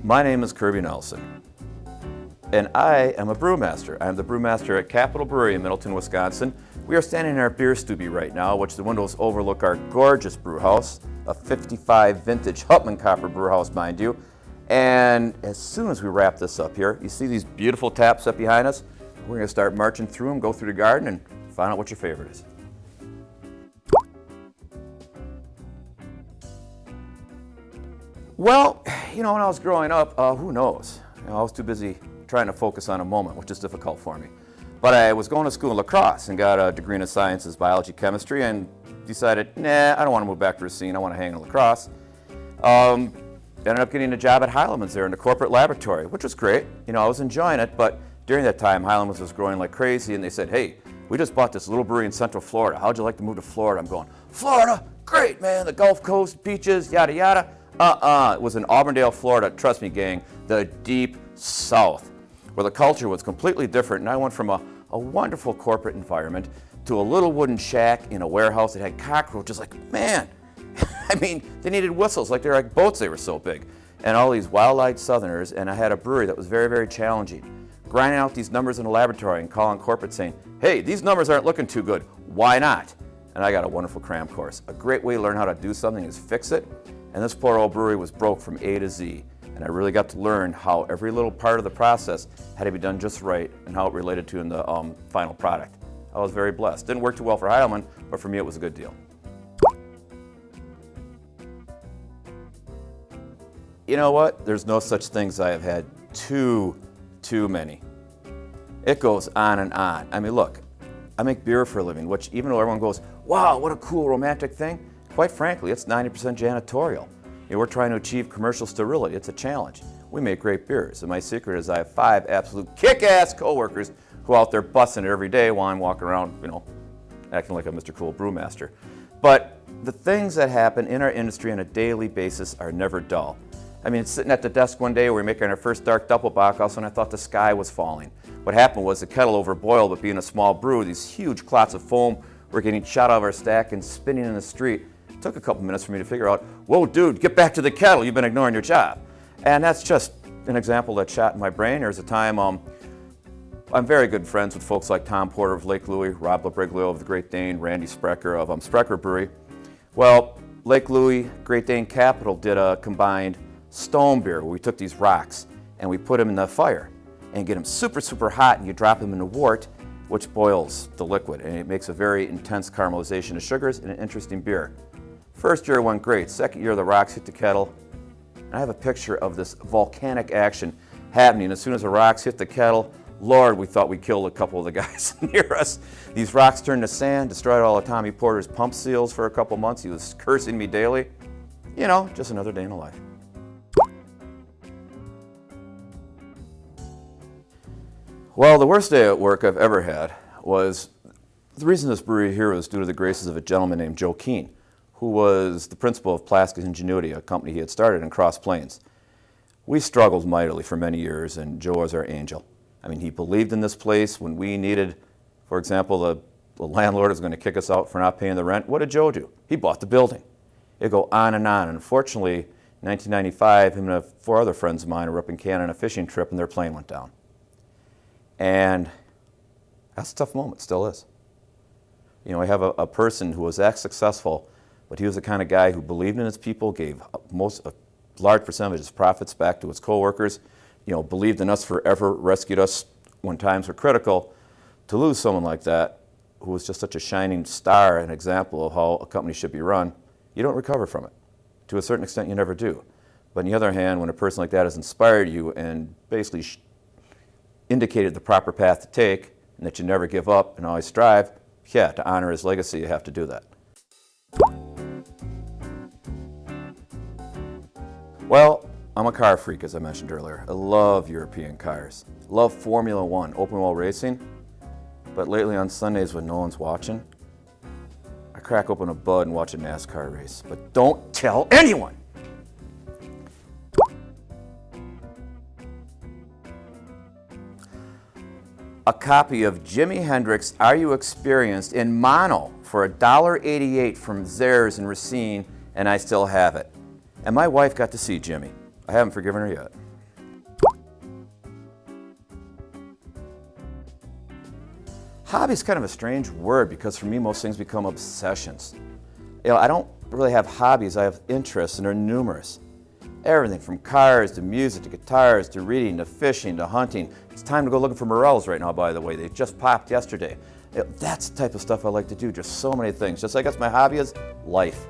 My name is Kirby Nelson, and I am a brewmaster. I'm the brewmaster at Capital Brewery in Middleton, Wisconsin. We are standing in our beer stubby right now, which the windows overlook our gorgeous brew house, a 55 vintage Hutman copper brew house, mind you. And as soon as we wrap this up here, you see these beautiful taps up behind us? We're going to start marching through them, go through the garden, and find out what your favorite is. Well, you know, when I was growing up, who knows? You know, I was too busy trying to focus on a moment, which is difficult for me. But I was going to school in lacrosse and got a degree in sciences, biology, chemistry, and decided, nah, I don't want to move back to Racine. I want to hang in lacrosse. Ended up getting a job at Heileman's there in the corporate laboratory, which was great. You know, I was enjoying it, but during that time, Heileman's was growing like crazy, and they said, hey, we just bought this little brewery in Central Florida. How'd you like to move to Florida? I'm going, Florida? Great, man. The Gulf Coast, beaches, yada, yada. It was in Auburndale, Florida. Trust me, gang, the deep South, where the culture was completely different. And I went from a wonderful corporate environment to a little wooden shack in a warehouse that had cockroaches. Like, man, I mean, they needed whistles like they were like boats, they were so big. And all these wild-eyed Southerners, and I had a brewery that was very, very challenging. Grinding out these numbers in the laboratory and calling corporate saying, hey, these numbers aren't looking too good. Why not? And I got a wonderful cram course. A great way to learn how to do something is fix it. And this poor old brewery was broke from A to Z. And I really got to learn how every little part of the process had to be done just right and how it related to in the final product. I was very blessed. Didn't work too well for Heileman, but for me it was a good deal. You know what? There's no such thing as I have had too many. It goes on and on. I mean, look, I make beer for a living, which even though everyone goes, wow, what a cool romantic thing, quite frankly, it's 90% janitorial. You know, we're trying to achieve commercial sterility. It's a challenge. We make great beers, and my secret is I have 5 absolute kick-ass coworkers who are out there busting it every day while I'm walking around, you know, acting like a Mr. Cool Brewmaster. But the things that happen in our industry on a daily basis are never dull. I mean, sitting at the desk one day, we were making our first dark Doppelbock, all of a sudden I thought the sky was falling. What happened was the kettle overboiled, but being a small brew, these huge clots of foam were getting shot out of our stack and spinning in the street. It took a couple minutes for me to figure out, whoa, dude, get back to the kettle, you've been ignoring your job. And that's just an example that shot in my brain. There's a time, I'm very good friends with folks like Tom Porter of Lake Louie, Rob Labriglio of the Great Dane, Randy Sprecher of Sprecher Brewery. Well, Lake Louie, Great Dane Capital did a combined stone beer where we took these rocks and we put them in the fire and get them super, super hot, and you drop them in the wort, which boils the liquid, and it makes a very intense caramelization of sugars and an interesting beer. First year went great. Second year the rocks hit the kettle, and I have a picture of this volcanic action happening. As soon as the rocks hit the kettle, Lord, we thought we killed a couple of the guys near us. These rocks turned to sand, destroyed all of Tommy Porter's pump seals for a couple months. He was cursing me daily. You know, just another day in the life. Well, the worst day at work I've ever had was, the reason this brewery here was due to the graces of a gentleman named Joe Keane, who was the principal of Plastic Ingenuity, a company he had started in Cross Plains. We struggled mightily for many years, and Joe was our angel. I mean, he believed in this place when we needed, for example, the landlord was going to kick us out for not paying the rent. What did Joe do? He bought the building. It'd go on and on. And unfortunately, in 1995, him and 4 other friends of mine were up in Canada on a fishing trip, and their plane went down. And that's a tough moment, still is. You know, I have a person who was that successful, but he was the kind of guy who believed in his people, gave a large percentage of his profits back to his coworkers, you know, believed in us forever, rescued us when times were critical. To lose someone like that, who was just such a shining star, an example of how a company should be run, you don't recover from it. To a certain extent, you never do. But on the other hand, when a person like that has inspired you and basically indicated the proper path to take, and that you never give up and always strive, yeah, to honor his legacy, you have to do that. Well, I'm a car freak, as I mentioned earlier. I love European cars. Love Formula One, open wheel racing. But lately on Sundays when no one's watching, I crack open a Bud and watch a NASCAR race. But don't tell anyone! A copy of Jimi Hendrix' Are You Experienced in mono for $1.88 from Zehrs in Racine, and I still have it. And my wife got to see Jimmy. I haven't forgiven her yet. Hobby is kind of a strange word because for me most things become obsessions. I don't really have hobbies, I have interests, and they're numerous. Everything from cars to music to guitars to reading to fishing to hunting. It's time to go looking for morels right now, by the way. They just popped yesterday. That's the type of stuff I like to do, just so many things. Just like that's my hobby is life.